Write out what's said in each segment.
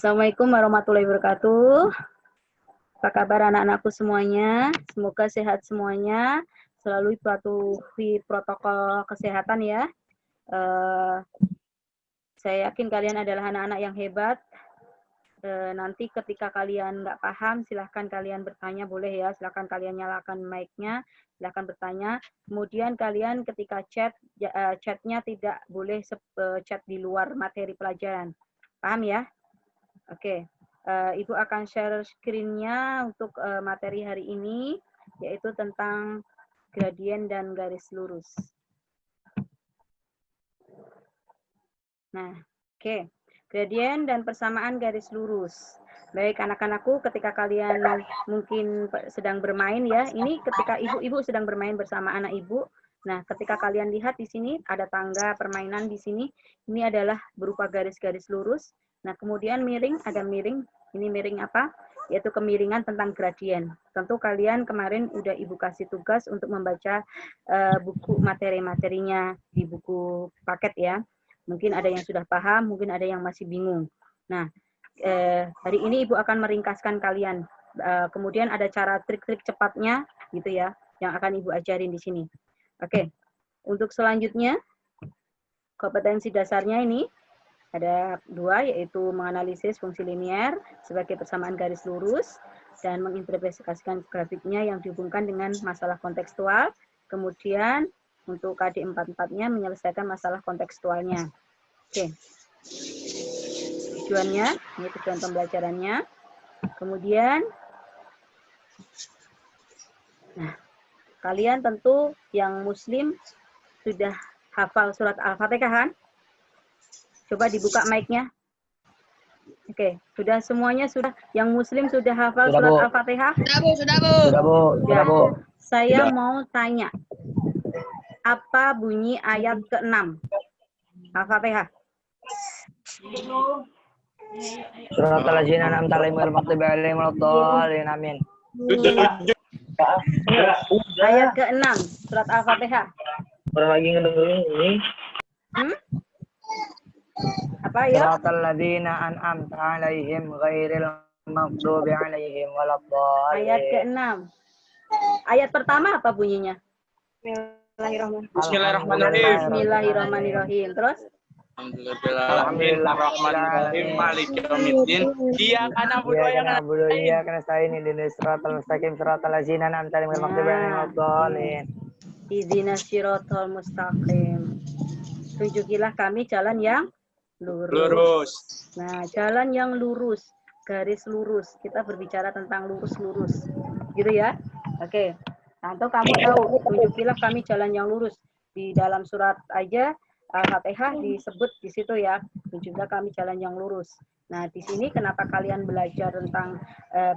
Assalamualaikum warahmatullahi wabarakatuh. Apa kabar anak-anakku semuanya? Semoga sehat semuanya, selalu patuhi protokol kesehatan ya. Saya yakin kalian adalah anak-anak yang hebat. Nanti ketika kalian nggak paham, silahkan kalian bertanya, boleh ya. Silahkan kalian nyalakan mic-nya, silahkan bertanya. Kemudian kalian ketika chatnya tidak boleh chat di luar materi pelajaran. Paham ya? Oke, Ibu akan share screen-nya untuk materi hari ini, yaitu tentang gradien dan garis lurus. Nah, oke. Gradien dan persamaan garis lurus. Baik, anak-anakku, ketika kalian mungkin sedang bermain ya, ini ketika ibu-ibu sedang bermain bersama anak ibu. Nah, ketika kalian lihat di sini, ada tangga permainan di sini. Ini adalah berupa garis-garis lurus. Nah, kemudian miring, ada miring. Ini miring apa? Yaitu kemiringan tentang gradien. Tentu kalian kemarin udah ibu kasih tugas untuk membaca buku materi-materinya di buku paket ya. Mungkin ada yang sudah paham, mungkin ada yang masih bingung. Nah, hari ini ibu akan meringkaskan kalian. Kemudian ada cara trik-trik cepatnya gitu ya, yang akan ibu ajarin di sini. Oke, untuk selanjutnya, kompetensi dasarnya ini ada 2, yaitu menganalisis fungsi linier sebagai persamaan garis lurus dan menginterpretasikan grafiknya yang dihubungkan dengan masalah kontekstual. Kemudian untuk KD 44-nya menyelesaikan masalah kontekstualnya. Oke. Tujuannya, ini tujuan pembelajarannya. Kemudian, nah, kalian tentu yang muslim sudah hafal surat Al-Fatihah kan? Coba dibuka mic-nya. Oke, sudah semuanya sudah, yang muslim sudah hafal sudah, surat Al-Fatihah? Sudah, Bu. Sudah, Bu. Sudah, Bu. Sudah, Bu. Saya mau tanya, apa bunyi ayat ke-6 Al-Fatihah? Surat al-Ladzina an'amta 'alaihim ghairil maghdubi 'alaihim waladdallin. Amin. Ayat ke-6 surat Al-Fatihah. Pernah lagi ngedengerin ini? Apa ya? Surat al-Ladzina an'amta 'alaihim ghairil maghdubi 'alaihim waladdallin. Ayat ke-6. Ayat pertama apa bunyinya? Bismillahirrahmanirrahim. Bismillahirrahmanirrahim. Terus? Alhamdulillahirrahmanirrahim. Maliki yaumiddin. Iyyaka na'budu wa iyyaka nasta'in. Ihdinas siratal mustaqim. Siratal ladzina an'amta 'alaihim ghairil maghdubi 'alaihim waladdallin. Ihdinas siratal mustaqim. Tunjukilah kami jalan yang lurus. Nah, jalan yang lurus, garis lurus. Kita berbicara tentang lurus-lurus. Gitu ya? Oke. Nah, kamu tahu, tunjukilah kami jalan yang lurus. Di dalam surat aja Al-Fatihah disebut di situ ya, tunjuklah kami jalan yang lurus. Nah, di sini kenapa kalian belajar tentang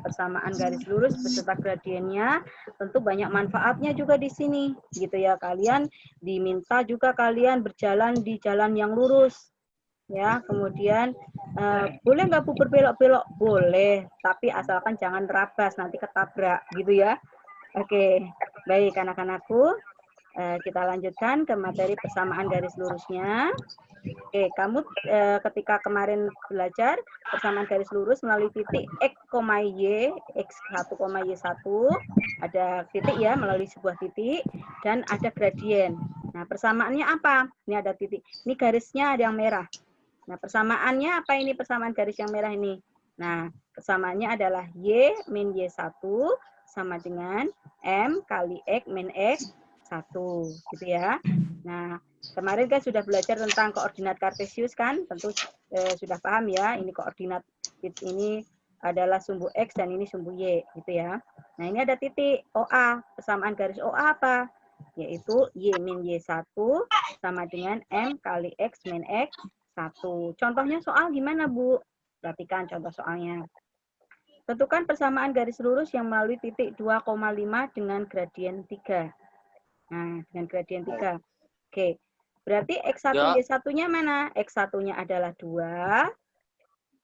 persamaan garis lurus beserta gradiennya? Tentu banyak manfaatnya juga di sini, gitu ya. Kalian diminta juga kalian berjalan di jalan yang lurus. Ya, kemudian boleh nggak Bu berbelok-belok? Boleh, tapi asalkan jangan terabas, nanti ketabrak, gitu ya. Oke, baik anak-anakku. Kita lanjutkan ke materi persamaan garis lurusnya. Oke, kamu ketika kemarin belajar persamaan garis lurus melalui titik X, Y, X1, Y1, ada titik ya, melalui sebuah titik, dan ada gradien. Nah, persamaannya apa? Ini ada titik. Ini garisnya ada yang merah. Nah, persamaannya apa ini persamaan garis yang merah ini? Nah, persamaannya adalah Y min Y1 sama dengan M kali X min X 1, gitu ya. Nah, kemarin kan sudah belajar tentang koordinat kartesius kan? Tentu sudah paham ya, ini koordinat ini adalah sumbu X dan ini sumbu Y, gitu ya. Nah, ini ada titik OA, persamaan garis OA apa? Yaitu Y min Y1 sama dengan M kali X min X 1. Contohnya soal gimana, Bu? Perhatikan contoh soalnya. Tentukan persamaan garis lurus yang melalui titik 2,5 dengan gradien 3. Nah, dengan gradien 3. Oke. Berarti X1, Y1-nya mana? X1-nya adalah 2,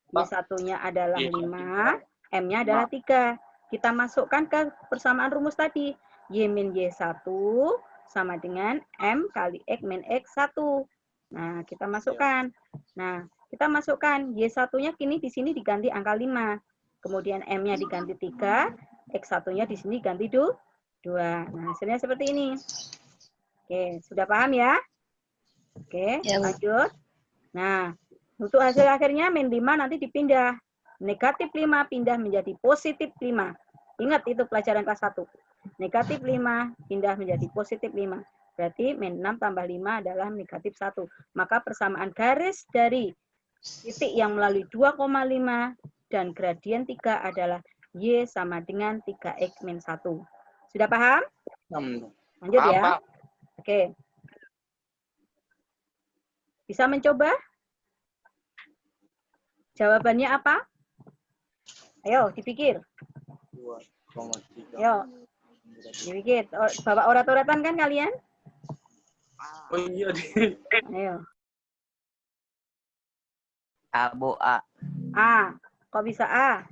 Y1-nya adalah 5, M-nya adalah 3. Kita masukkan ke persamaan rumus tadi. Y min Y1 sama dengan M kali X min X1. Nah, kita masukkan. Nah, kita masukkan Y1-nya kini di sini diganti angka 5. Kemudian M-nya diganti 3, X1-nya di sini ganti 2. Nah, hasilnya seperti ini. Oke, sudah paham ya? Oke, lanjut. Nah, untuk hasil akhirnya min 5 nanti dipindah. Negatif 5 pindah menjadi positif 5. Ingat itu pelajaran kelas 1. Negatif 5 pindah menjadi positif 5. Berarti min 6 tambah 5 adalah negatif 1. Maka persamaan garis dari titik yang melalui 2,5 dan gradien 3 adalah Y sama dengan 3X min 1. Sudah paham? Lanjut ya. Oke. Bisa mencoba? Jawabannya apa? Ayo, dipikir. 2,3. Ayo, dipikir. Bawa orat-oratan kan kalian? Oh iya. Ayo. Bu, A. A. Kok bisa A?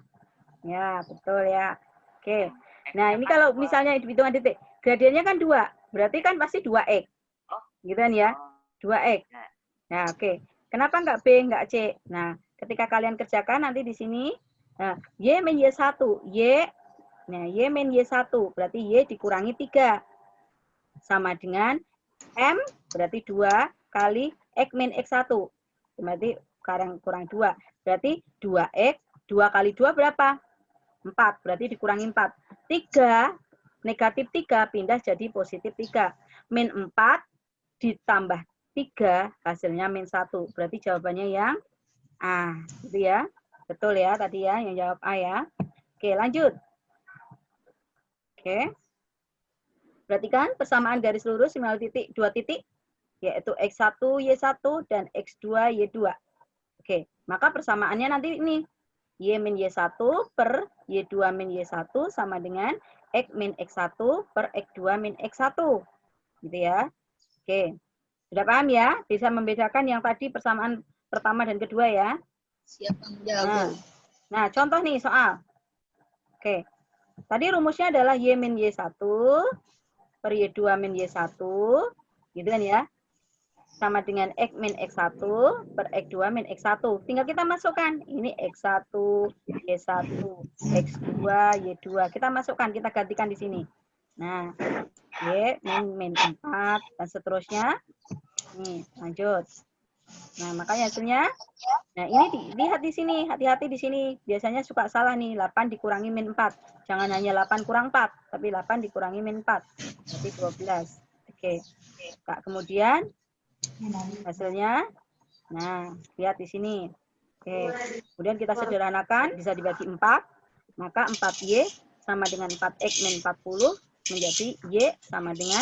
Ya, betul ya. Oke. Nah, ini kalau misalnya hitungan titik, gradiennya kan 2. Berarti kan pasti 2X. Gitu kan ya? 2X. Nah, oke. Kenapa nggak B, nggak C? Nah, ketika kalian kerjakan nanti di sini, nah, Y min Y1. Nah, Y min Y1. Berarti Y dikurangi 3. Sama dengan M, berarti 2 kali X min X1. Berarti kurang 2. Berarti 2X, 2 kali 2 berapa? 4, berarti dikurangi 4. 3, negatif 3 pindah jadi positif 3. Min 4 ditambah 3, hasilnya min 1. Berarti jawabannya yang A. Gitu ya. Betul ya tadi ya, yang jawab A ya. Oke, lanjut. Oke. Perhatikan persamaan garis lurus melalui titik, 2 titik, yaitu X1, Y1, dan X2, Y2. Oke, maka persamaannya nanti ini. Y min Y1 per Y2 min Y1 sama dengan X min X1 per X2 min X1. Gitu ya. Oke. Sudah paham ya? Bisa membedakan yang tadi persamaan pertama dan kedua ya. Siap, jago. Nah, contoh nih soal. Oke. Tadi rumusnya adalah Y min Y1 per Y2 min Y1. Gitu kan ya. Sama dengan X min X1 per X2 min X1. Tinggal kita masukkan. Ini X1, Y1, X2, Y2. Kita masukkan, kita gantikan di sini. Nah, Y min 4, dan seterusnya. Nih, lanjut. Nah, makanya hasilnya. Nah, ini lihat di sini. Hati-hati di sini. Biasanya suka salah nih. 8 dikurangi min 4. Jangan hanya 8 kurang 4. Tapi 8 dikurangi min 4. Jadi 12. Oke. Kemudian hasilnya, nah, lihat di sini. Oke, kemudian kita sederhanakan, bisa dibagi 4, maka 4Y sama dengan 4X min 40, menjadi Y sama dengan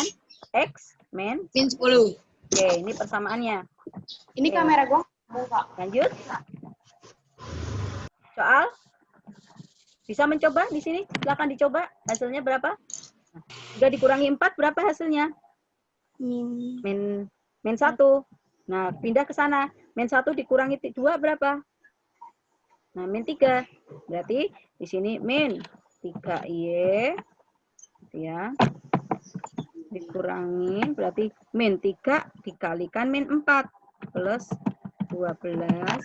X min 10. Oke, ini persamaannya. Ini Oke. kamera gua. Lanjut. Soal? Bisa mencoba di sini? Silakan dicoba. Hasilnya berapa? Sudah dikurangi 4, berapa hasilnya? Min 1. Nah, pindah ke sana. Min 1 dikurangi 2 berapa? Nah, min 3. Berarti di sini min 3Y ya. Dikurangi berarti min 3 dikalikan min 4 plus 12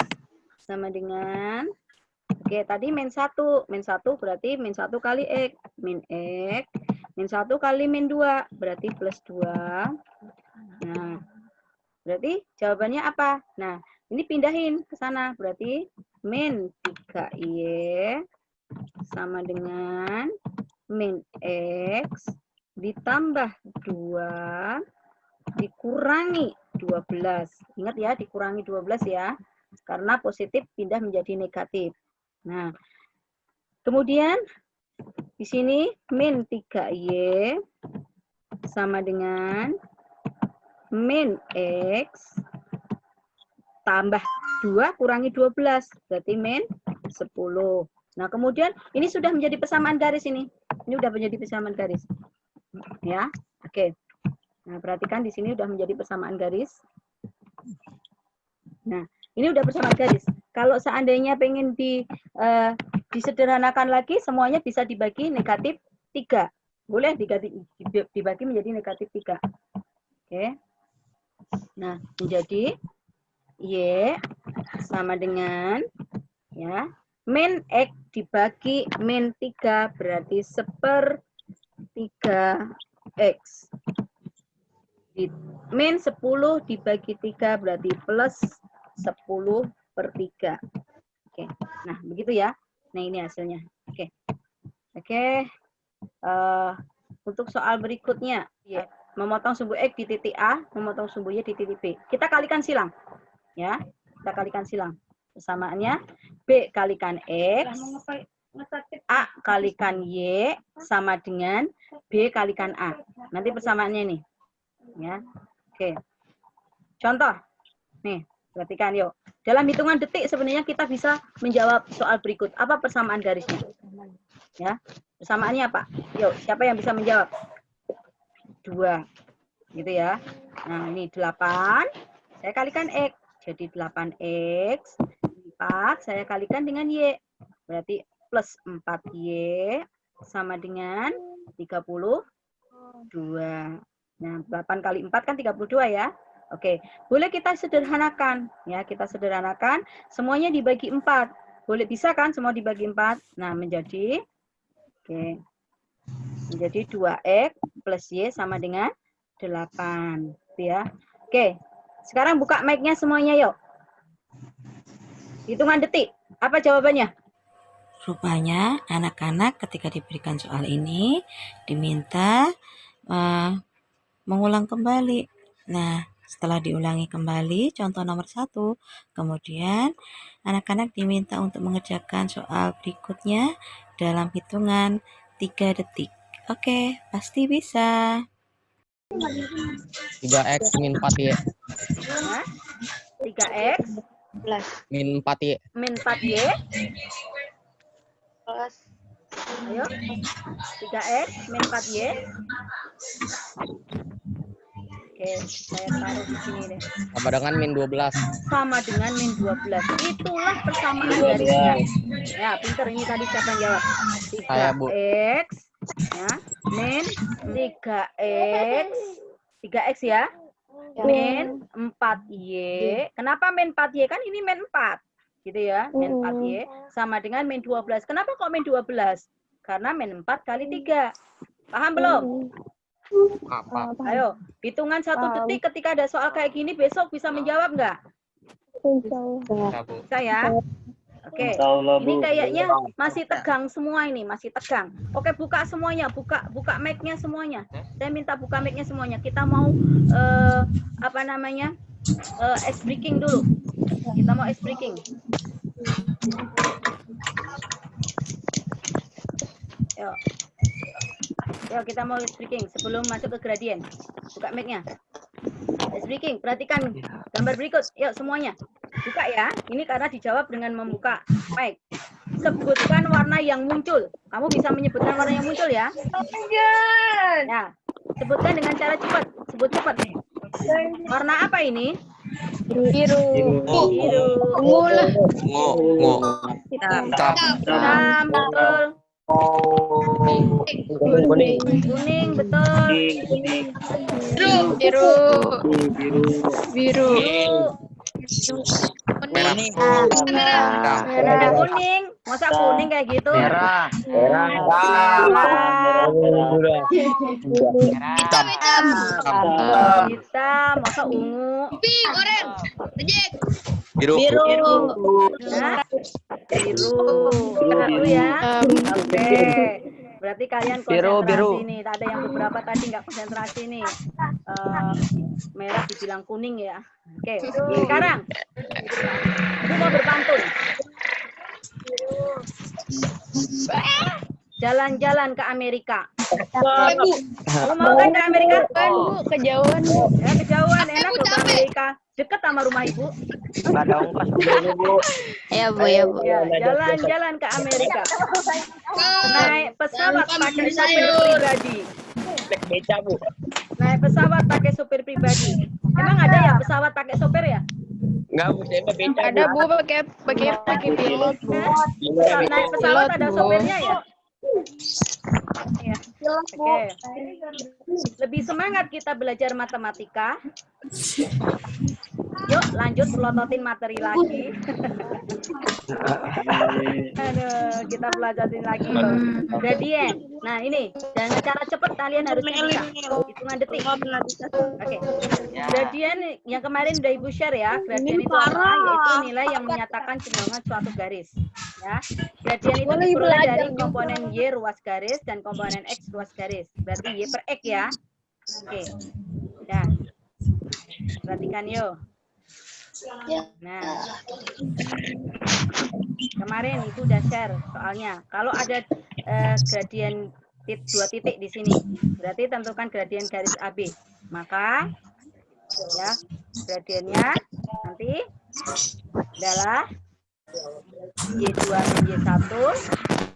sama dengan, oke, tadi min 1. Min 1 berarti min 1 kali X. Min X. Min 1 kali min 2 berarti plus 2. Nah, berarti jawabannya apa? Nah, ini pindahin ke sana. Berarti min 3Y sama dengan min X ditambah 2 dikurangi 12. Ingat ya, dikurangi 12 ya. Karena positif pindah menjadi negatif. Nah, kemudian di sini min 3Y sama dengan min X tambah 2 kurangi 12. Berarti min 10. Nah, kemudian ini sudah menjadi persamaan garis ini. Ini sudah menjadi persamaan garis. Ya, oke. Nah, perhatikan di sini sudah menjadi persamaan garis. Nah, ini udah persamaan garis. Kalau seandainya pengen disederhanakan lagi, semuanya bisa dibagi negatif 3. Boleh dibagi menjadi negatif 3. Oke. Nah, menjadi Y sama dengan ya min X dibagi min 3 berarti 1/3 X. Min 10 dibagi 3 berarti plus 10/3. Oke, nah begitu ya. Nah ini hasilnya. Oke. Untuk soal berikutnya, ya, memotong sumbu X di titik A, memotong sumbu Y di titik B. Kita kalikan silang. Ya, kita kalikan silang. Persamaannya B kalikan X, A kalikan Y sama dengan B kalikan A. Nanti persamaannya nih. Ya. Oke. Contoh. Nih, perhatikan yuk. Dalam hitungan detik sebenarnya kita bisa menjawab soal berikut. Apa persamaan garisnya? Ya. Persamaannya apa? Yuk, siapa yang bisa menjawab? 2. Gitu ya. Nah, ini 8. Saya kalikan X. Jadi 8X. 4 saya kalikan dengan Y. Berarti plus 4Y sama dengan 32. Nah, 8 kali 4 kan 32 ya. Oke, boleh kita sederhanakan. Ya, kita sederhanakan. Semuanya dibagi 4. Boleh bisa kan semua dibagi 4? Nah, menjadi 2X plus Y sama dengan 8. Ya. Oke, sekarang buka mic-nya semuanya yuk. Hitungan detik. Apa jawabannya? Rupanya anak-anak ketika diberikan soal ini diminta mengulang kembali. Nah, setelah diulangi kembali contoh nomor 1, kemudian anak-anak diminta untuk mengerjakan soal berikutnya dalam hitungan 3 detik. Oke, pasti bisa. 3X min 4Y. 3X min 4Y. min 4Y. Ayo. 3X min 4Y. Oke, saya taruh di sini deh. Sama dengan min 12. Sama dengan min 12. Itulah persamaan garisnya. Ya, pinter ini tadi siapa yang jawab? 3X ya, min 3X. 3X ya. Min 4Y. Kenapa min 4Y? Kan ini min 4. Gitu ya. Min 4Y sama dengan min 12. Kenapa kok min 12? Karena min 4 kali 3. Paham belum? Apa? Ayo, hitungan 1 detik ketika ada soal kayak gini besok bisa menjawab nggak? Bisa ya? Oke, ini kayaknya masih tegang semua ini, masih tegang. Oke, buka semuanya, buka mic-nya semuanya. Saya minta buka mic-nya semuanya. Kita mau ice breaking dulu. Kita mau ice breaking. Yuk, kita mau ice breaking sebelum masuk ke gradien. Buka mic-nya. Ice breaking, perhatikan gambar berikut. Yuk semuanya. Buka ya. Ini karena dijawab dengan membuka mic. Sebutkan warna yang muncul. Kamu bisa menyebutkan warna yang muncul ya? Ya. Sebutkan dengan cara cepat. Sebut cepat. Warna apa ini? Biru. Biru. Hitam. Hitam, betul. Kuning, betul. Biru. Merah, kuning. Masa kuning kayak gitu? Merah. Hitam, masa ungu? Pink, orange, reject. Biru. Nah, biru. Biru ya. Oke. Berarti kalian konsentrasi nih. Ada yang beberapa tadi nggak konsentrasi nih. Merah dibilang kuning ya. Oke. Sekarang, Ibu mau berpantun. Jalan-jalan ke Amerika. Bu. Mau kan ke Amerika? Bu, kejauhan, Bu. Ya, kejauhan. Enak loh ke Amerika. Deket sama rumah Ibu. Nggak ada ongkos Bu. Ya, Bu. Ya, jalan-jalan ke Amerika. Naik pesawat pakai sopir pribadi. Beca Bu. Naik pesawat pakai sopir pribadi. Emang ada ya pesawat pakai sopir ya? Enggak Bu, saya beca. Ada Bu pakai pilot, Bu. Naik pesawat ada sopirnya ya? Ya. Oke. Lebih semangat kita belajar matematika. Yuk, lanjut pelototin materi lagi. Aduh, kita pelajarin lagi. Gradien. Nah, ini dengan cara cepat kalian harus bisa. Hitungan detik. Oke. Gradien yang kemarin udah Ibu share ya. Gradien itu apa? Yaitu nilai yang menyatakan cenderungan suatu garis. Ya. Gradien itu diperoleh dari komponen Y ruas garis dan komponen X ruas garis. Berarti Y per X ya. Oke. Ya. Perhatikan yuk. Nah, kemarin itu udah share soalnya. Kalau ada gradien dua titik di sini, berarti tentukan gradien garis AB. Maka ya gradiennya nanti adalah Y2 min Y1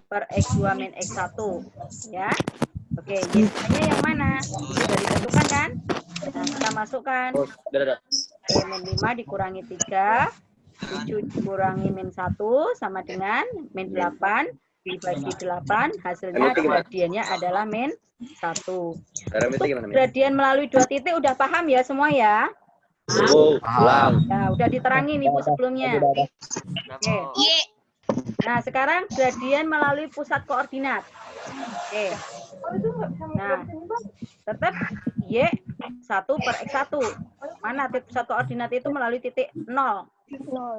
per X2 min X1 ya. Oke, Y2-nya yang mana? Sudah ditentukan kan? Nah, kita masukkan min 5 dikurangi 3, 7 dikurangi min 1 sama dengan min 8 dibagi 8, hasilnya gradiennya adalah min 1. Gradien melalui dua titik udah paham ya semua ya? Nah, udah diterangin Ibu sebelumnya. Oke. Nah, sekarang gradien melalui pusat koordinat. Oke. Nah, tetap Y1 per X1. Mana titik pusat koordinat itu melalui titik 0.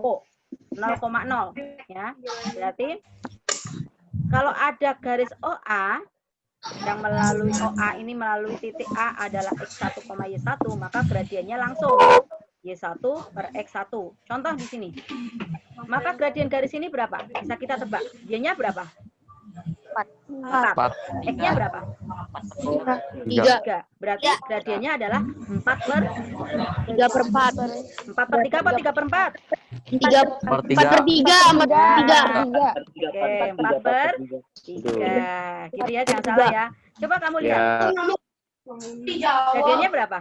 Oh, 0,0 ya. Berarti kalau ada garis OA yang melalui OA ini melalui titik A adalah X1, Y1, maka gradiennya langsung Y1 per X1. Contoh di sini. Maka gradien garis ini berapa? Bisa kita tebak. Y-nya berapa? 4. X-nya berapa? 3. Berarti gradiennya adalah 4 per 3 per 4. 4 per 3 apa 3 per 4? 4 per 3. 4 per 3. Oke, 4 per 3. Gitu ya, jangan salah ya. Coba kamu lihat. Gradiennya berapa?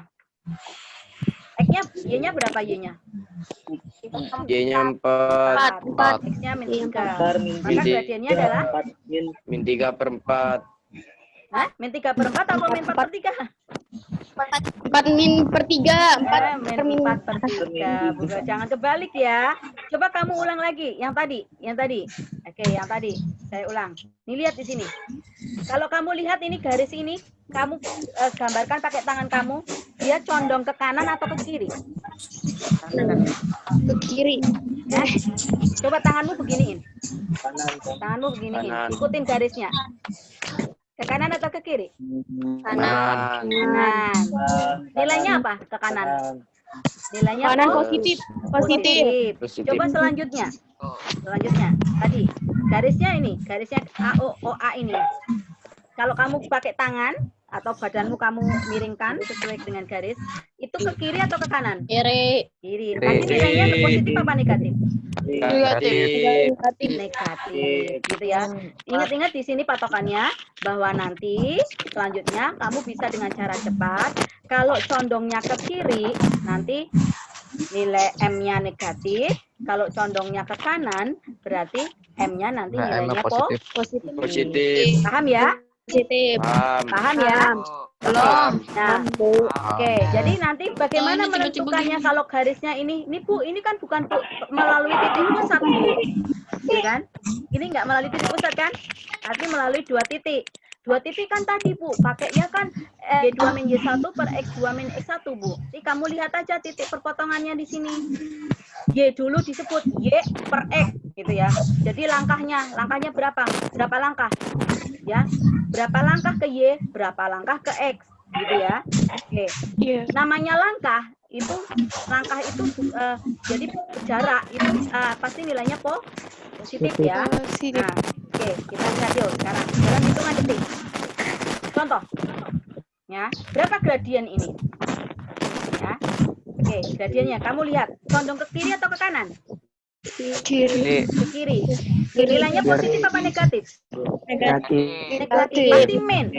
X-nya, Y-nya berapa Y-nya? Y-nya 4. X-nya min 3. Maka gradiennya adalah? Min 3 per 4. Hah? Min 3 per 4 atau min 4 per 3? 4 min per 3. 4 min 4 per 3. Bukan, jangan kebalik ya. Coba kamu ulang lagi. Yang tadi. Oke, yang tadi. Saya ulang. Nih lihat di sini. Kalau kamu lihat ini garis ini, kamu gambarkan pakai tangan kamu, dia condong ke kanan atau ke kiri? Ke kiri. Ya. Coba tanganmu beginiin. Tanganmu beginiin. Ikutin garisnya. Ke kanan atau ke kiri? Kanan. Kanan. Nilainya apa? Ke kanan. Nilainya Kanan positif. Coba selanjutnya. Tadi garisnya ini, garisnya OA ini. Kalau kamu pakai tangan atau badanmu kamu miringkan sesuai dengan garis, itu ke kiri atau ke kanan? Kiri. Nanti nilainya positif apa negatif? Negatif. Negatif, gitu ya. Ingat-ingat di sini patokannya bahwa nanti selanjutnya kamu bisa dengan cara cepat. Kalau condongnya ke kiri, nanti nilai M-nya negatif. Kalau condongnya ke kanan, berarti M-nya nanti nilainya positif. Paham ya? Paham ya? Belum. Nah, oke. Jadi nanti bagaimana menentukannya kalau garisnya ini Bu, ini kan bukan Bu, melalui titik pusat Bu, gitu kan? Ini nggak melalui titik pusat kan? Tapi melalui dua titik. Dua titik kan tadi Bu, pakainya kan Y2 min Y1 per X2 min X1 Bu. Jadi kamu lihat aja titik perpotongannya di sini. Y dulu disebut Y per X, gitu ya. Jadi langkahnya berapa? Berapa langkah? Ya, berapa langkah ke Y, berapa langkah ke X, gitu ya. Oke. Namanya langkah itu jadi jarak itu pasti nilainya positif ya. Nah, oke, kita lihat yuk sekarang dalam hitungan detik. Contoh, ya, berapa gradien ini? Ya, oke, gradiennya kamu lihat condong ke kiri atau ke kanan? Kiri. Ke kiri. Nilainya positif apa negatif? Negatif. Pasti min.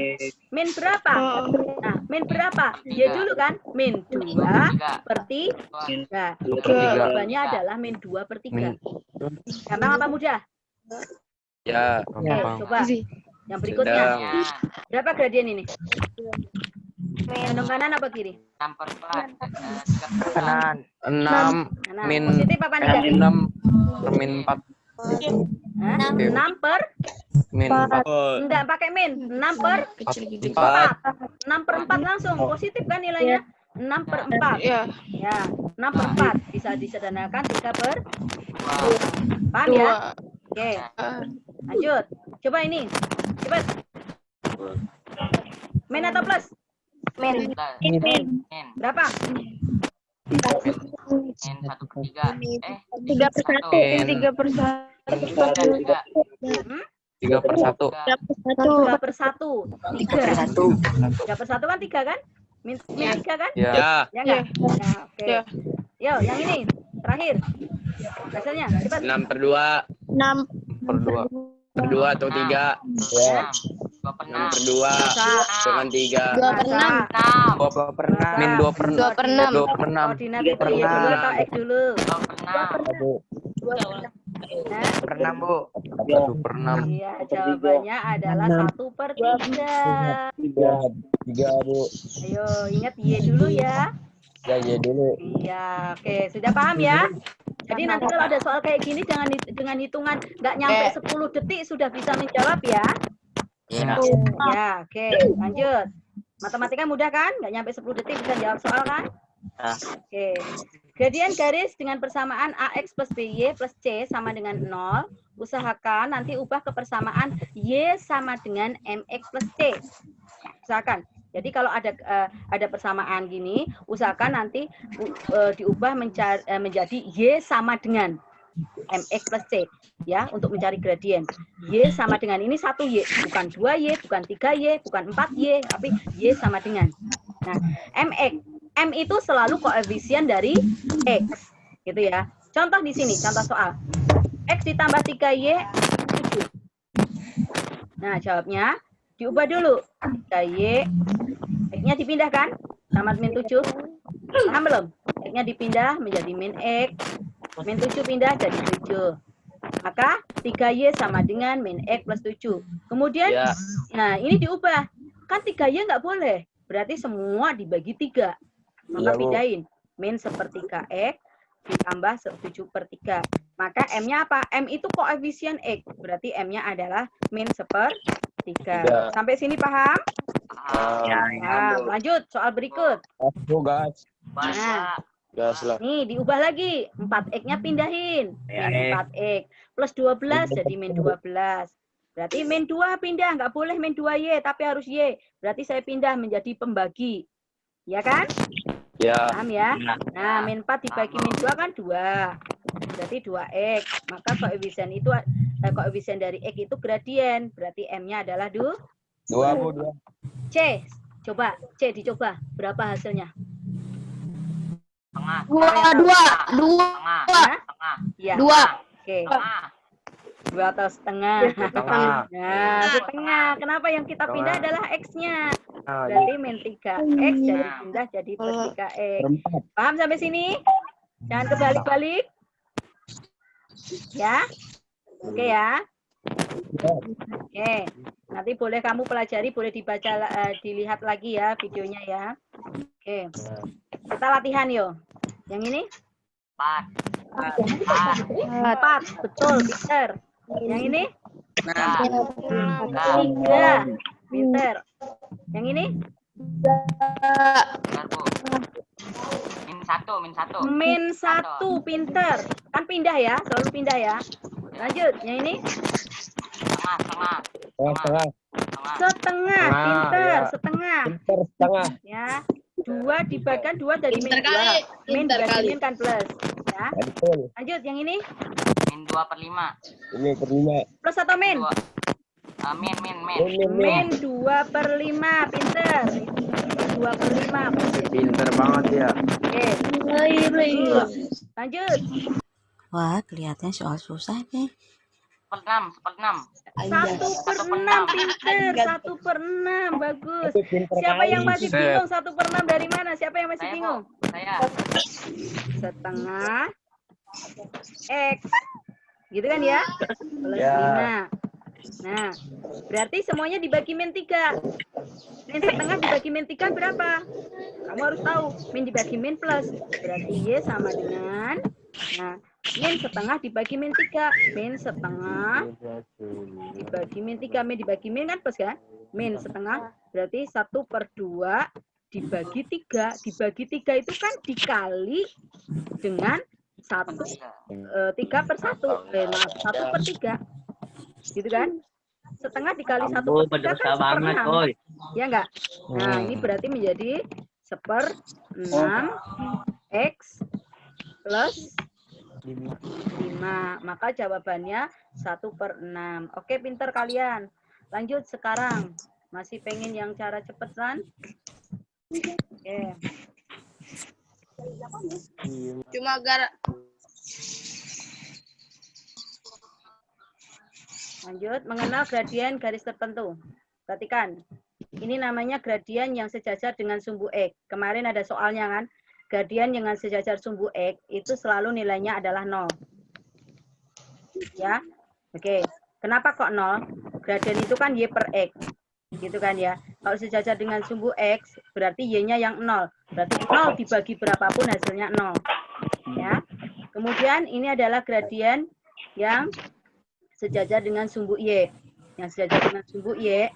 Min berapa? Nah, min berapa? Ya dulu kan? Min 2 per 3. Jawabannya adalah min 2 per 3. Gampang apa mudah? Ya, Oke, coba. Yang berikutnya. Berapa gradien ini? Condong kanan apa kiri? 6 per 4. Kanan. 6 Kanan. min Positif apa negatif? 6 per min 4. Hah? 6 per? Min 4. Enggak pakai min. 6 per 4. 4. 6 per 4 langsung. Positif kan nilainya? 6 per 4. Iya. Ya, 6 per 4. Bisa disederhanakan 3 per 2. Paham ya? Oke. Lanjut. Coba ini. Cepat. Min atau plus? Min. Berapa? Min 1/3. 3 per 1. Min 3 per 1. 3 per 1. 3 per 1. 3 per 1 kan 3 kan? Min 3 kan? Ya. Ya enggak? Nah, oke. Yo, yang ini. Terakhir. Hasilnya, cepat. 6 per 2. 6 Per 2. Per 2 atau 3. 2 per 6 6. per 2 dengan 3. 2 per 6. 2 per 6. Min 2 per 2 per 6. 2 per 6. Koordinat itu Y dulu atau X dulu? 2 per 6. Nah, Per 6, Bu. 1 per 6. iya, jawabannya adalah 1 per 3. 3, Bu. Ayo, ingat Y dulu ya. Ya dulu. Iya, oke. Sudah paham ya? Jadi nanti kalau ada soal kayak gini, jangan dengan hitungan nggak nyampe 10 detik sudah bisa menjawab ya. Ya, oke. Lanjut. Matematika mudah kan? Nggak nyampe 10 detik bisa jawab soal kan? Oke. Gradien garis dengan persamaan AX plus BY plus C sama dengan 0. Usahakan nanti ubah ke persamaan Y sama dengan MX plus C. Usahakan. Jadi kalau ada persamaan gini, usahakan nanti diubah menjadi Y sama dengan MX plus C. Ya, untuk mencari gradien. Y sama dengan ini 1Y. Bukan 2Y, bukan 3Y, bukan 4Y, tapi Y sama dengan. Nah, MX. M itu selalu koefisien dari X, gitu ya. Contoh di sini, contoh soal. X ditambah 3Y, 7. Nah, jawabnya diubah dulu. 3Y, X-nya dipindahkan, sama min 7. Paham belum? X-nya dipindah menjadi min X. Min 7 pindah jadi 7. Maka 3Y sama dengan min X plus 7. Kemudian, nah ini diubah. Kan 3Y nggak boleh. Berarti semua dibagi 3. Maka pindahin min sepertiga X ditambah 7/3. Maka M-nya apa? M itu koefisien X. Berarti M-nya adalah min sepertiga. Sampai sini paham? Nah, lanjut soal berikut. Guys. Nah, Gas lah. nih diubah lagi. 4X-nya pindahin. Min 4X. Plus 12 jadi min 12. Berarti min 2 pindah. Nggak boleh min 2Y, tapi harus Y. Berarti saya pindah menjadi pembagi. Ya kan? Ya. Paham ya? Nah, min 4 dibagi min 2 kan 2. Berarti 2X. Maka koefisien itu koefisien dari X itu gradien. Berarti M-nya adalah 2. 2, Bu. 2. C. Coba. C dicoba. Berapa hasilnya? Tengah. 2. Hah? Iya. 2. Oke. Tengah. 2 atau setengah. Nah, setengah. Kenapa yang kita pindah adalah X-nya? Berarti min 3X jadi pindah jadi plus 3X. Paham sampai sini? Jangan kebalik-balik. Ya? Oke ya? Oke. Nanti boleh kamu pelajari, boleh dibaca, dilihat lagi ya videonya ya. Oke. Kita latihan yuk. Yang ini? 4. Betul, Peter. Yang ini? 3. Pinter. Yang ini? Min 1. Pinter. Kan pindah ya, selalu pindah ya. Lanjut, yang ini? Setengah. Pinter, setengah. Ya. 2 dibagikan 2 jadi min 2. Min dibagi min kan plus. Ya. Lanjut, yang ini? Min 2/5. Ini per 5. Plus atau min? Min. Min 2/5. Pinter. 2/5. Pinter banget ya. Oke. Lanjut. Wah, kelihatannya soal susah nih. 1/6. 1/6 pinter. 1/6 bagus. Siapa yang masih bingung 1/6 dari mana? Siapa yang masih bingung? Saya. Setengah X. Gitu kan ya? Plus 5. Nah, berarti semuanya dibagi min 3. Min setengah dibagi min 3 berapa? Kamu harus tahu. Min dibagi min plus. Berarti Y sama dengan, nah, min setengah dibagi min 3. Min setengah dibagi min 3. Min dibagi min kan plus kan? Min setengah berarti 1/2 dibagi 3. Dibagi 3 itu kan dikali dengan 3/1. Maaf, 1/3. Gitu kan? Setengah dikali 1/3 kan 1/6. Ya enggak? Nah, ini berarti menjadi 1/6 X plus 5. Maka jawabannya 1/6. Oke, pinter kalian. Lanjut sekarang. Masih pengen yang cara cepet kan? Oke. Cuma gara Lanjut, mengenal gradien garis tertentu. Perhatikan, ini namanya gradien yang sejajar dengan sumbu X. Kemarin ada soalnya kan, gradien dengan sejajar sumbu X itu selalu nilainya adalah 0. Ya, oke. Kenapa kok 0? Gradien itu kan Y per X. Gitu kan ya. Kalau sejajar dengan sumbu X, berarti Y-nya yang 0. Berarti 0 dibagi berapapun hasilnya 0. Ya. Kemudian ini adalah gradien yang sejajar dengan sumbu Y. Yang sejajar dengan sumbu Y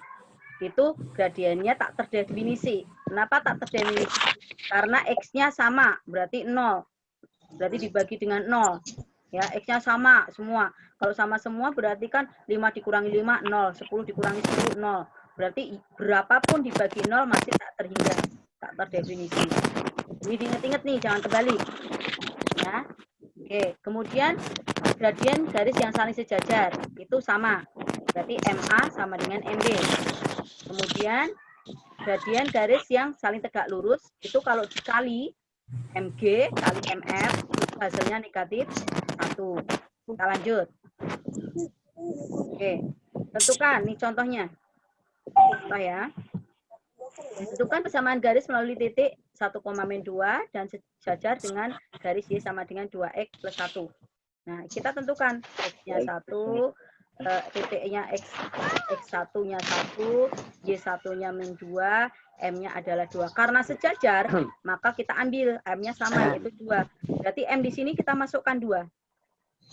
itu gradiennya tak terdefinisi. Kenapa tak terdefinisi? Karena X-nya sama, berarti 0. Berarti dibagi dengan 0. Ya, X-nya sama semua. Kalau sama semua berarti kan 5 dikurangi 5, 0. 10 dikurangi 10, 0. Berarti berapapun dibagi 0 masih tak terhingga, tak terdefinisi. Ini diingat-ingat nih, jangan kebalik. Ya. Oke, kemudian gradien garis yang saling sejajar itu sama. Berarti MA sama dengan MB. Kemudian gradien garis yang saling tegak lurus itu kalau dikali MG kali MF itu hasilnya negatif 1. Kita lanjut. Oke, tentukan nih contohnya. Contoh ya. Tentukan persamaan garis melalui titik 1,-2 dan sejajar dengan garis Y sama dengan 2X plus 1. Nah, kita tentukan X-nya 1, titiknya X1-nya 1, Y1-nya min 2, M-nya adalah 2. Karena sejajar, maka kita ambil M-nya sama, yaitu 2. Berarti M di sini kita masukkan 2.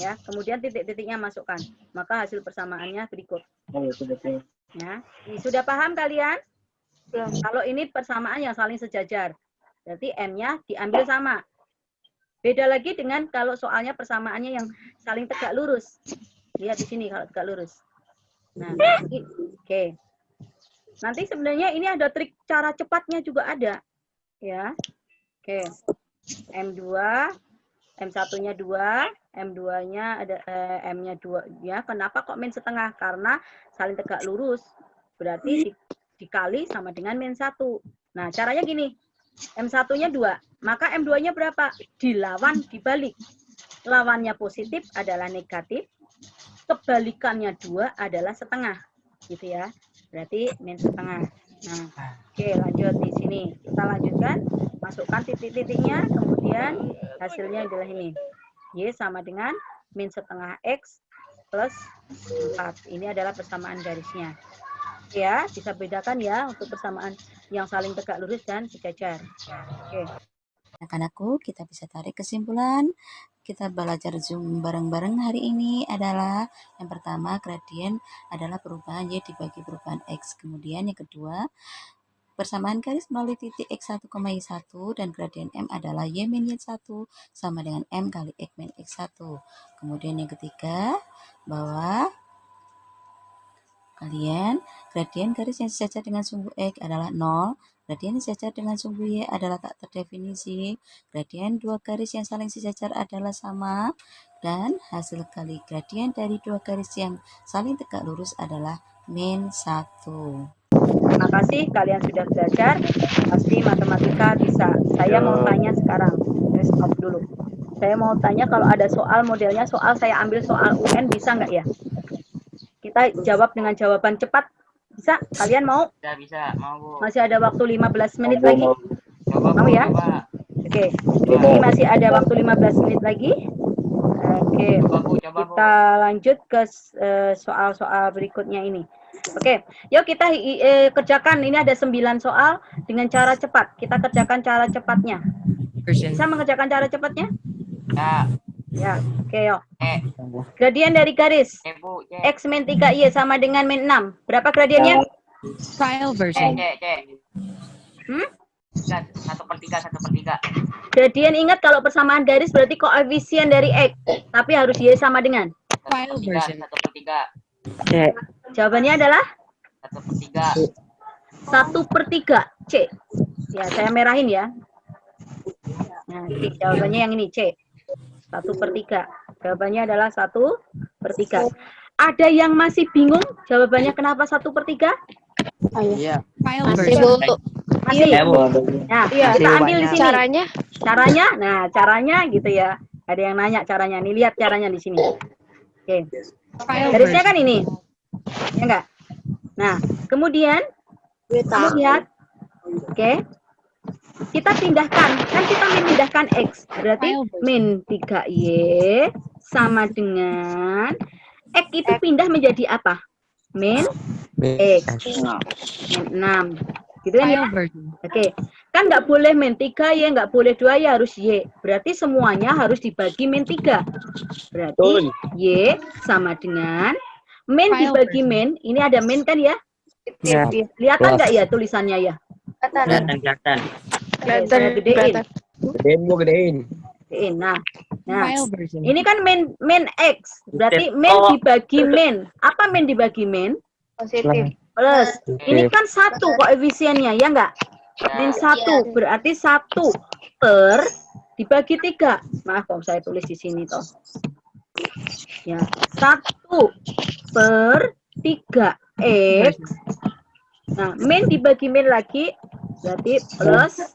Ya, kemudian titik-titiknya masukkan. Maka hasil persamaannya berikut. Ya, ini sudah paham kalian? Kalau ini persamaan yang saling sejajar, berarti M-nya diambil sama. Beda lagi dengan kalau soalnya persamaannya yang saling tegak lurus. Lihat di sini kalau tegak lurus. Nah, oke. Nanti sebenarnya ini ada trik cara cepatnya juga ada. Ya. Oke. M2, M1-nya 2, M2-nya ada M-nya 2. Ya, kenapa kok min setengah? Karena saling tegak lurus. Berarti dikali sama dengan min 1. Nah, caranya gini. M1-nya 2, maka M2-nya berapa? Dilawan, dibalik. Lawannya positif adalah negatif, kebalikannya 2 adalah setengah. Gitu ya. Berarti min setengah. Nah, oke, lanjut di sini. Kita lanjutkan, masukkan titik-titiknya, kemudian hasilnya adalah ini. Y sama dengan min setengah X plus 4. Ini adalah persamaan garisnya. Ya, bisa bedakan ya untuk persamaan yang saling tegak lurus dan sejajar. Oke. Anak-anakku, kita bisa tarik kesimpulan. Kita belajar Zoom bareng-bareng hari ini adalah yang pertama, gradien adalah perubahan Y dibagi perubahan X. Kemudian yang kedua, persamaan garis melalui titik X1, Y1 dan gradien M adalah Y min Y1 sama dengan M kali X min X1. Kemudian yang ketiga, bahwa gradien garis yang sejajar dengan sumbu X adalah 0, gradien yang sejajar dengan sumbu Y adalah tak terdefinisi, gradien dua garis yang saling sejajar adalah sama, dan hasil kali gradien dari dua garis yang saling tegak lurus adalah min 1. Terima kasih kalian sudah belajar. Pasti matematika bisa. Saya mau tanya sekarang. Stop dulu. Saya mau tanya kalau ada soal modelnya, soal saya ambil soal UN bisa nggak ya? Kita jawab dengan jawaban cepat. Bisa? Kalian mau? Bisa, mau Bu. Masih ada waktu 15 menit lagi. Coba, Mau Bu, ya? coba. Oke. Jadi masih ada waktu 15 menit lagi. Oke, Coba Bu. kita lanjut ke soal-soal berikutnya ini. Oke, yuk kita kerjakan. Ini ada 9 soal dengan cara cepat. Kita kerjakan cara cepatnya. Bisa mengerjakan cara cepatnya? Ya. Ya, oke yuk. C. Gradien dari garis. C Bu. C. X min 3Y sama dengan min 6. Berapa gradiennya? Trial C. version. C. Hmm? 1/3. Gradien ingat kalau persamaan garis berarti koefisien dari X. Tapi harus Y sama dengan. Trial version. 1/3. Jawabannya adalah 1/3. 1/3 C. Ya, saya merahin ya. Nah, jawabannya yang ini C. 1/3. Jawabannya adalah 1/3. Ada yang masih bingung jawabannya kenapa 1/3? Iya. Trial Masih, version. Bu. Masih. Iya, Bu. Nah, Iya. kita ambil di sini. Caranya? Caranya, nah caranya gitu ya. Ada yang nanya caranya. Nih lihat caranya di sini. Oke. Trial Garisnya kan version. ini. Ya enggak? Nah, kemudian kamu lihat. Oke. Kita pindahkan, kan kita memindahkan X. Berarti min 3Y sama dengan X itu pindah menjadi apa? Min X. Min 6. Gitu kan ya? Trial version. Oke. Kan nggak boleh min 3Y, nggak boleh 2Y, harus Y. Berarti semuanya harus dibagi min 3. Berarti Y sama dengan min dibagi min. Ini ada min kan ya? Ya. Kelihatan nggak ya tulisannya ya? Kelihatan. Oke, saya gedein. Gedein, Bu, gedein. Gedein. Nah, Trial version. ini kan min X. Berarti min dibagi min. Apa min dibagi min? Positif. Plus. Ini kan 1 koefisiennya, ya enggak? Min 1. Berarti 1 per dibagi 3. Maaf kalau saya tulis di sini toh. Ya, 1 per 3 X. Nah, min dibagi min lagi berarti plus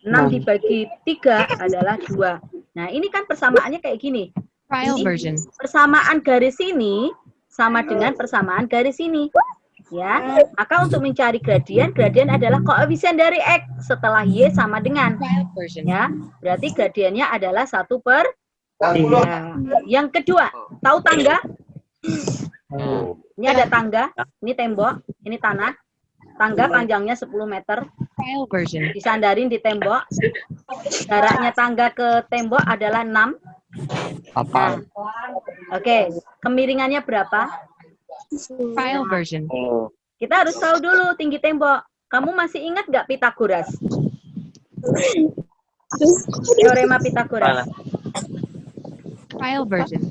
6 dibagi 3 adalah 2. Nah, ini kan persamaannya kayak gini. Trial version. Persamaan garis ini sama dengan persamaan garis ini. Ya, maka untuk mencari gradien, gradien adalah koefisien dari X setelah Y sama dengan. Trial version. Ya, berarti gradiennya adalah 1/3. Yang kedua, tahu tangga? Ini ada tangga, ini tembok, ini tanah. Tangga panjangnya 10 meter, Trial version. disandarin di tembok. Jaraknya tangga ke tembok adalah 6. Apa? Oke, kemiringannya berapa? Trial version. Kita harus tahu dulu tinggi tembok. Kamu masih ingat nggak Pitagoras? Teorema Pitagoras. Trial version.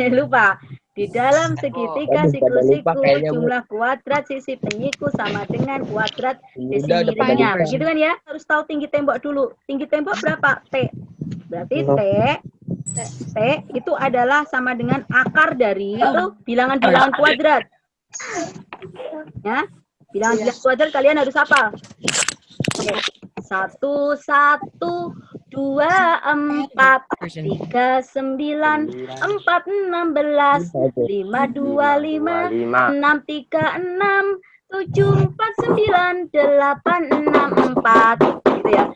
Lupa. Di dalam segitiga siku-siku kayaknya, Bu. jumlah kuadrat sisi penyiku sama dengan kuadrat sisi Udah pada miringnya. lupa. Gitu kan ya? Harus tahu tinggi tembok dulu. Tinggi tembok berapa? T. Berarti T itu adalah sama dengan akar dari itu bilangan-bilangan kuadrat. Ya. Bilangan-bilangan kuadrat kalian harus hafal. Oke. 1, 1, 2, 4, 3, 9, 4, 16, 5, 2, 5, 6, 3, 6, 7, 4, 9, 8, 6, 4. Gitu ya.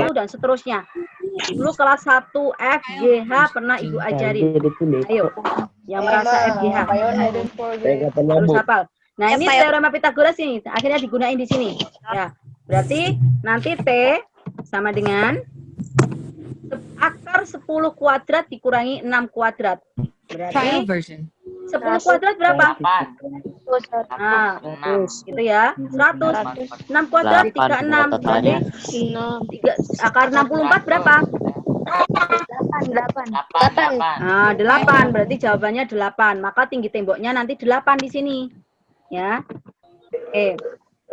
Dan seterusnya. Dulu kelas 1 F, G, H pernah Ibu ajarin. Ayo, yang merasa F, G, H. Harus hafal. Nah, ini teorema Pitagoras ini. Akhirnya digunain di sini. Ya. Berarti nanti T sama dengan akar 10 kuadrat dikurangi 6 kuadrat. Trial Berarti version. 10 kuadrat berapa? 8. Nah, gitu ya. 100. 6 kuadrat 36. Berarti akar 64 berapa? 8. Nah, 8. Berarti jawabannya 8. Maka tinggi temboknya nanti 8 di sini. Ya. Oke.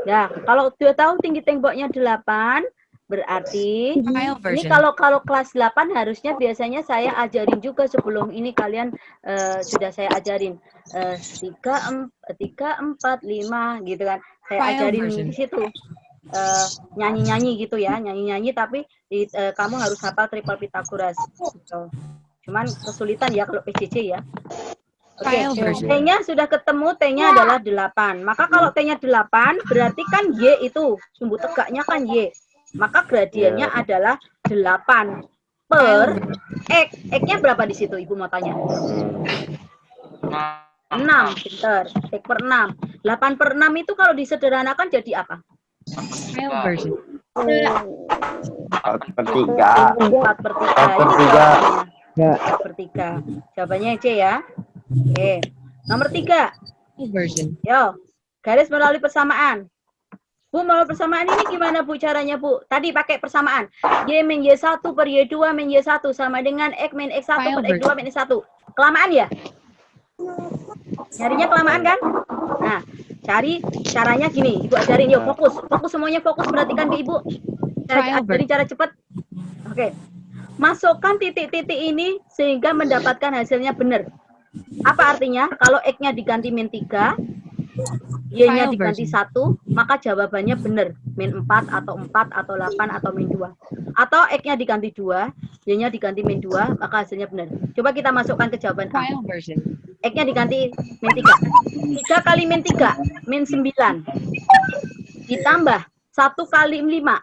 Ya, kalau sudah tahu tinggi temboknya 8, berarti ini kalau kelas 8 harusnya biasanya saya ajarin juga sebelum ini kalian sudah saya ajarin 3, 4, 5 gitu kan. Saya ajarin di situ nyanyi-nyanyi gitu ya, nyanyi-nyanyi tapi kamu harus hafal triple Pitagoras. Gitu. Cuman kesulitan ya kalau PJJ ya. Oke, T-nya sudah ketemu, T-nya adalah 8. Maka kalau T-nya 8, berarti kan Y itu, sumbu tegaknya kan Y. Maka gradiennya adalah 8. per X. X-nya berapa di situ? Ibu mau tanya. 6, pinter. X per 6. 8 per 6 itu kalau disederhanakan jadi apa? File version. 4 per 3. 4 per 3. per Ini tiga. jawabannya. 4 per 3. Jawabannya C ya. Oke. Nomor 3. File version. Yo, garis melalui persamaan. Bu, melalui persamaan ini gimana Bu caranya Bu? Tadi pakai persamaan. Y min Y1 per Y2 min Y1 sama dengan X min X1 per X2 min X1. Kelamaan ya? Nyarinya kelamaan kan? Nah, cari caranya gini. Ibu ajarin yuk, fokus. Fokus semuanya, fokus. Perhatikan ke Ibu. Saya ajarin cara cepat. Oke. Masukkan titik-titik ini sehingga mendapatkan hasilnya benar. Apa artinya? Kalau X-nya diganti min 3, Y-nya diganti 1, maka jawabannya benar. Min 4 atau 4 atau 8 atau min 2. Atau X-nya diganti 2, Y-nya diganti min 2, maka hasilnya benar. Coba kita masukkan ke jawaban A. File version. X-nya diganti min 3. 3 kali min 3, min 9. Ditambah 1 kali 5,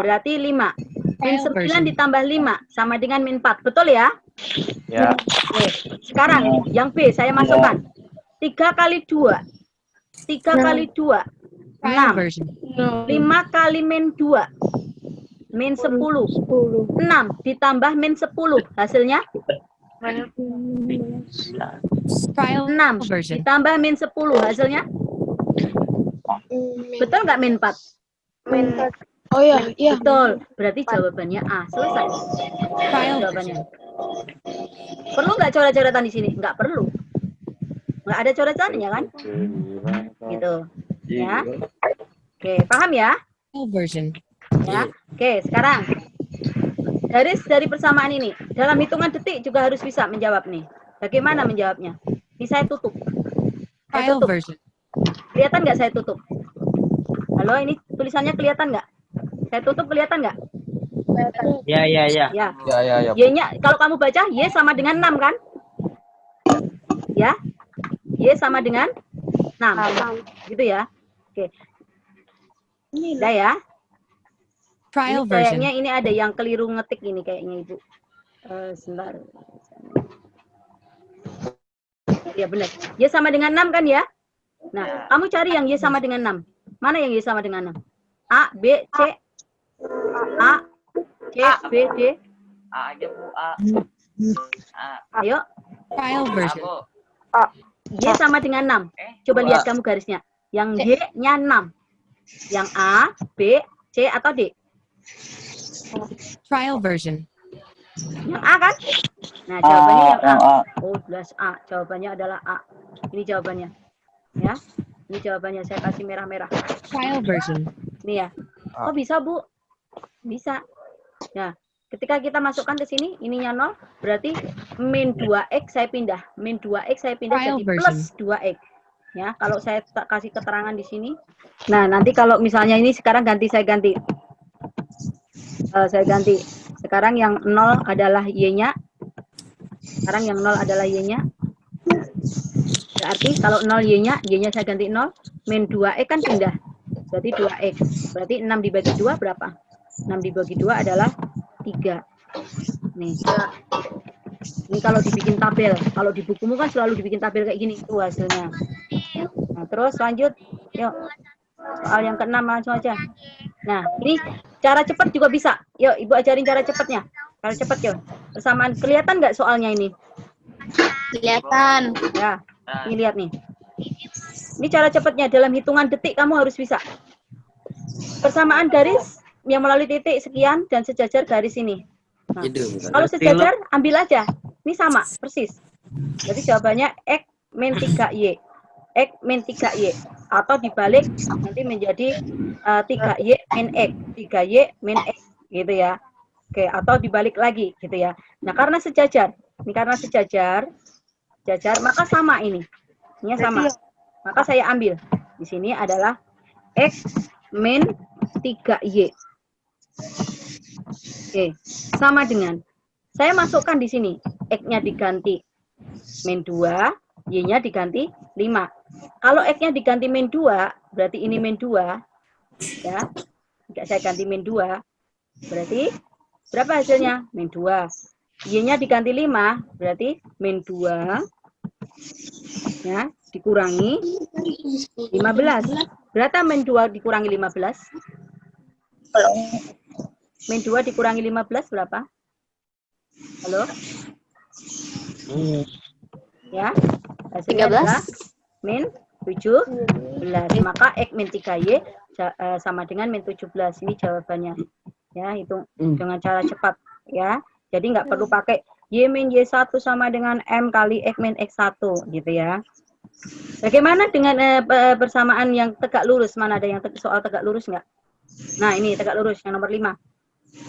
berarti 5. Min 9 ditambah 5, sama dengan min 4. Betul ya? Ya. Oke. Sekarang, yang B saya masukkan. 3 kali 2. 3 kali 2, 6. 5 kali min 2, min 10. 6 ditambah min 10, hasilnya? 6 ditambah min 10, hasilnya? Betul nggak min 4? Oh iya, iya. Betul. Berarti jawabannya A. Selesai. Jawabannya. Perlu nggak coret-coretan di sini? Nggak perlu. Nggak ada coret-coretannya kan? Gitu. Ya. Oke, paham ya? Version. Ya. Oke, sekarang garis dari persamaan ini dalam hitungan detik juga harus bisa menjawab nih. Bagaimana menjawabnya? Ini saya tutup. Saya tutup. Kelihatan nggak saya tutup? Halo, ini tulisannya kelihatan nggak? Saya tutup kelihatan nggak? Ya. Ya. Y-nya kalau kamu baca Y sama dengan 6 kan? Ya. Y sama dengan 6. Gitu ya. Oke. Udah ya. Ini kayaknya ini ada yang keliru ngetik ini kayaknya Ibu. Sebentar. Ya benar. Y sama dengan 6 kan ya? Nah, kamu cari yang Y sama dengan 6. Mana yang Y sama dengan 6? A, B, C. A, C, B, D. A aja Bu, A. Ayo. File version. Y sama dengan 6. Coba lihat kamu garisnya. Yang Y-nya 6. Yang A, B, C, atau D? Trial version. Yang A kan? Nah, jawabannya yang A. Oh, jelas A. Jawabannya adalah A. Ini jawabannya. Ya. Ini jawabannya. Saya kasih merah-merah. Trial version. Ini ya. Oh, bisa, Bu? Bisa. Nah, ketika kita masukkan ke sini, ininya 0, berarti min 2X saya pindah. Min 2X saya pindah jadi plus 2X. Ya, kalau saya kasih keterangan di sini. Nah, nanti kalau misalnya ini sekarang saya ganti. Saya ganti. Sekarang yang 0 adalah Y-nya. Sekarang yang 0 adalah Y-nya. Berarti kalau 0 Y-nya saya ganti 0. Min 2X kan pindah. Berarti 2X. Berarti 6 dibagi 2 berapa? 6 dibagi 2 adalah 3. Nih. Ini kalau dibikin tabel. Kalau di bukumu kan selalu dibikin tabel kayak gini. Itu hasilnya. Nah, terus lanjut. Yuk. Soal yang ke-6 langsung aja. Nah, ini cara cepat juga bisa. Yuk, Ibu ajarin cara cepatnya. Cara cepat yuk. Persamaan. Kelihatan nggak soalnya ini? Kelihatan. Ya, ini lihat nih. Ini cara cepatnya. Dalam hitungan detik kamu harus bisa. Persamaan garis yang melalui titik sekian dan sejajar garis ini. Nah, kalau sejajar, ambil aja. Ini sama, persis. Jadi jawabannya X min 3Y. X min 3Y. Atau dibalik, nanti menjadi 3Y min X. 3Y min X. Gitu ya. Oke, atau dibalik lagi. Gitu ya. Nah, karena sejajar. Ini karena sejajar, maka sama ini. Ini sama. Maka saya ambil. Di sini adalah X min 3Y. Oke, sama dengan saya masukkan di sini X-nya diganti min 2, Y-nya diganti 5. Kalau X-nya diganti min 2, berarti ini min 2 ya. Saya ganti min 2, berarti Berapa hasilnya? Min 2. Y-nya diganti 5, berarti min 2 ya, dikurangi 15. Berapa min 2 dikurangi 15? Min 2 dikurangi 15 berapa? Halo? Ya, hasilnya adalah min 17. Maka X min 3Y sama dengan min 17. Ini jawabannya. Ya, hitung dengan cara cepat. Ya, jadi nggak perlu pakai Y min Y1 sama dengan M kali X min X1. Gitu ya. Bagaimana dengan persamaan yang tegak lurus? Mana ada yang soal tegak lurus nggak? Nah, ini tegak lurus yang nomor 5.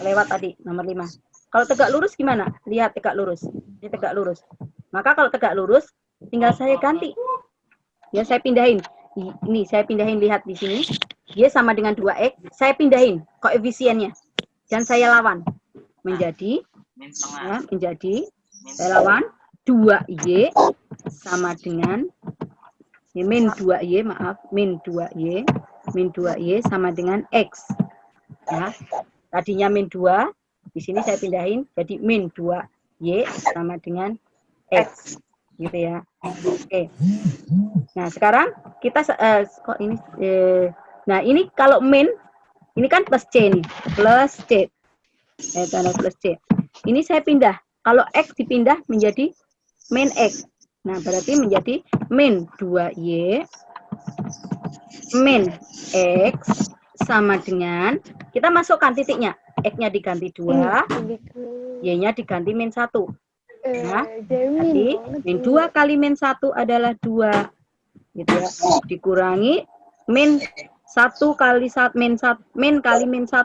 Lewat tadi, nomor 5. Kalau tegak lurus gimana? Lihat tegak lurus. Ini tegak lurus. Maka kalau tegak lurus, tinggal saya ganti. Ya, saya pindahin. Ini saya pindahin, lihat di sini. Y sama dengan 2X. Saya pindahin koefisiennya. Dan saya lawan. Menjadi, ya, saya lawan 2Y sama dengan min 2Y, maaf, min 2Y sama dengan X. Ya. Tadinya min 2, di sini saya pindahin jadi min 2Y sama dengan X. Gitu ya. Oke. Nah, sekarang kita kok ini nah, ini kalau min ini kan plus C nih, plus C. Tanda plus C. Ini saya pindah. Kalau X dipindah menjadi min X. Nah, berarti menjadi min 2Y min X sama dengan, kita masukkan titiknya. X-nya diganti 2, Y-nya diganti min 1. Nah, jadi min 2 kali min 1 adalah 2. Gitu ya. Dikurangi min 1 kali min kali min 1.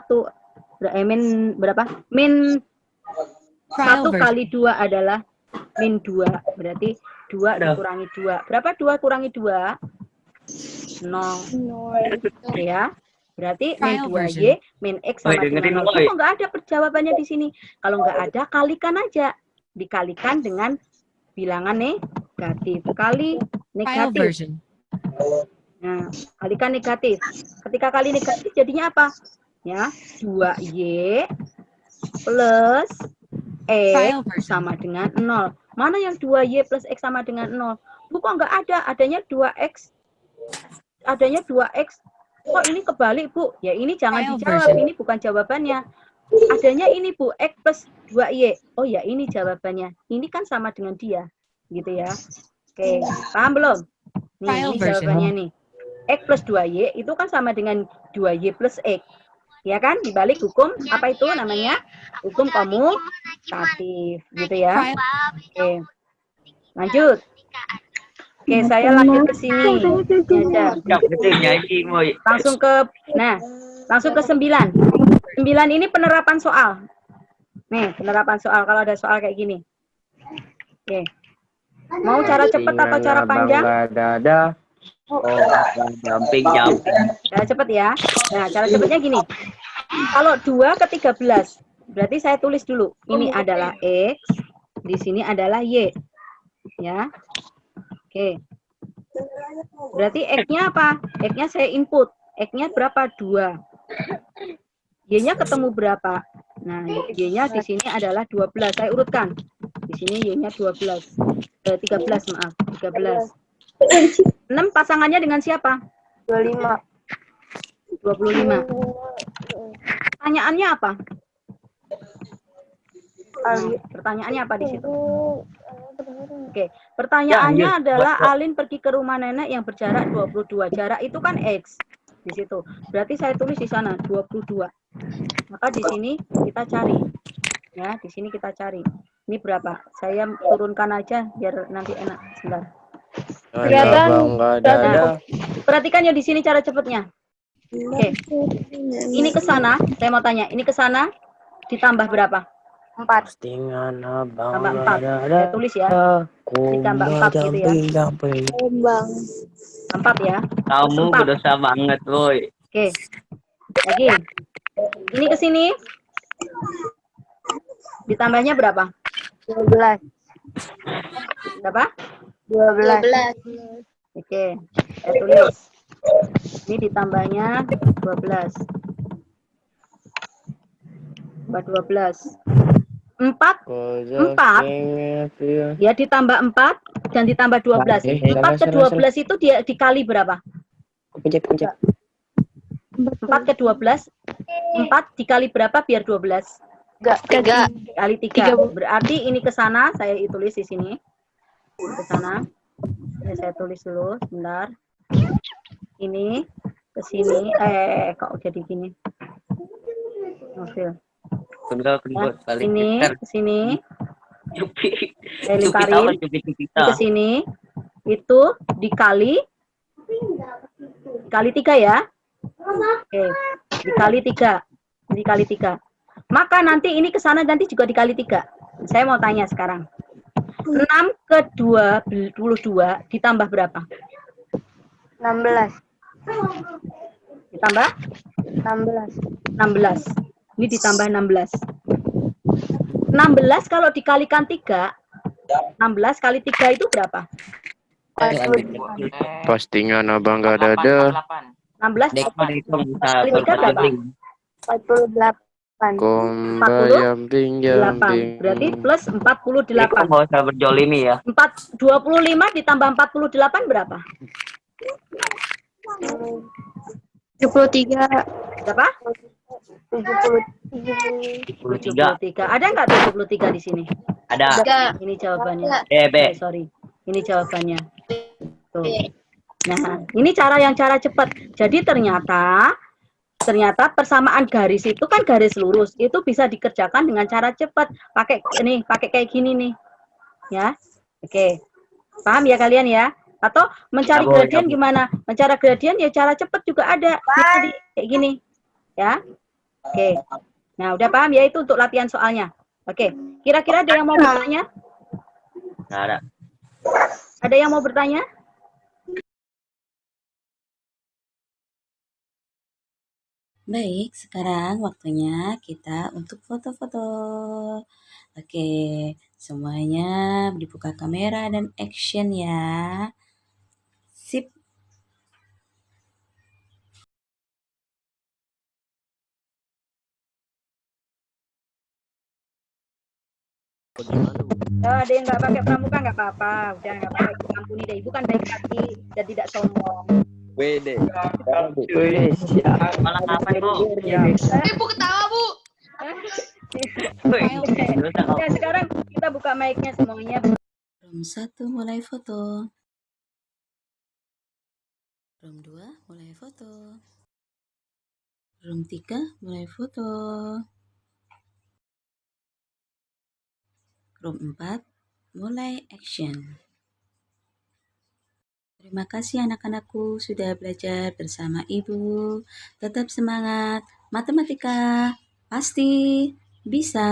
Min berapa? Min 1 kali 2 adalah min 2. Berarti 2 dikurangi 2. Berapa 2 kurangi 2? 0. Ya. Berarti min 2Y min X sama dengan 0. Kok nggak ada jawabannya di sini? Kalau nggak ada, kalikan aja. Dikalikan dengan bilangan negatif. Kali negatif. Nah, kalikan negatif. Ketika kali negatif jadinya apa? Ya, 2Y plus X sama dengan 0. Mana yang 2Y plus X sama dengan 0? Bu, kok nggak ada? Adanya 2X. Adanya 2X. Kok ini kebalik, Bu? Ya, ini jangan dijawab. Ini bukan jawabannya. Adanya ini, Bu, X plus 2Y. Oh ya, ini jawabannya. Ini kan sama dengan dia. Gitu ya. Oke, paham belum? Nih, ini jawabannya nih. X plus 2Y itu kan sama dengan 2Y plus X. Ya kan? Dibalik hukum, apa itu namanya? Hukum komutatif. Gitu ya. Oke. Lanjut. Oke, saya lanjut ke sini. Langsung ke 9. 9 ini penerapan soal. Nih, penerapan soal kalau ada soal kayak gini. Oke. Mau cara cepat atau cara panjang? Jumping. Cara cepat ya. Nah, cara cepatnya gini. Kalau 2 ke 13, berarti saya tulis dulu. Ini adalah X, di sini adalah Y. Ya. Oke. Berarti X-nya apa? X-nya saya input. X-nya berapa? 2. Y-nya ketemu berapa? Nah, Y-nya di sini adalah 12. Saya urutkan. Di sini Y-nya 13, maaf. 13. 6 pasangannya dengan siapa? 25. 25. Pertanyaannya apa? Pertanyaannya apa di situ? Oke, pertanyaannya adalah Alin pergi ke rumah nenek yang berjarak 22. Jarak itu kan X di situ. Berarti saya tulis di sana 22. Maka di sini kita cari. Ya, di sini kita cari. Ini berapa? Saya turunkan aja biar nanti enak. Sebentar. Nah, perhatikan ya di sini cara cepatnya. Oke. Ini ke sana, saya mau tanya. Ini ke sana ditambah berapa? 4. Tambah 4. Saya tulis ya. Ditambah 4 gitu ya. 4 ya. Kamu berdosa banget, boy. Oke. Lagi. Ini ke sini. Ditambahnya berapa? 12. Berapa? 12. Oke. Saya tulis. Ini ditambahnya 12. tambah 12. 4 ya ditambah 4 dan ditambah 12. 4 ke 12 itu dia dikali berapa? 4 ke 12. 4 dikali berapa biar 12? Tiga. Kali 3. Berarti ini ke sana, saya tulis di sini. Ke sana. Saya tulis dulu, sebentar. Ini ke sini. Kok jadi gini? Oke. Ini ke sini. Saya lingkarin. Ke sini. Itu dikali 3 ya. Oke. Dikali 3. Dikali 3. Maka nanti ini ke sana nanti juga dikali 3. Saya mau tanya sekarang. 6 ke 22 ditambah berapa? 16. Ditambah? 16. 16. Ini ditambah 16. 16 kalau dikalikan 3, 16 kali 3 itu berapa? Postingan abang gak ada. 16 kali 3 berapa? 48. Kombayam bingjam 8. Berarti plus 48. Nggak usah berjolimi ya. 25 ditambah 48 berapa? 73. Berapa? 73. 73. Ada nggak 73 di sini? Ada. Ini jawabannya. B. Sorry. Ini jawabannya. Tuh. Nah, ini cara cepat. Jadi ternyata persamaan garis itu kan garis lurus. Itu bisa dikerjakan dengan cara cepat. Pakai kayak gini nih. Ya. Oke. Paham ya kalian ya? Atau mencari gradien gimana? Mencari gradien ya cara cepat juga ada. Bisa kayak gini. Ya. Oke. Nah, udah paham ya itu untuk latihan soalnya. Oke. Kira-kira ada yang mau bertanya? Nggak ada. Ada yang mau bertanya? Baik, sekarang waktunya kita untuk foto-foto. Oke, semuanya dibuka kamera dan action ya. Sip. Ada yang nggak pakai pramuka nggak apa-apa, udah nggak apa-apa, ibu ampuni deh, ibu kan baik hati dan tidak sombong. Wede. Malah kapan, Bu? Bu ketawa, Bu. Ya, sekarang kita buka mic-nya semuanya. Room 1 mulai foto. Room 2 mulai foto. Room 3 mulai foto. Room 4 mulai action. Terima kasih anak-anakku sudah belajar bersama Ibu. Tetap semangat. Matematika pasti bisa.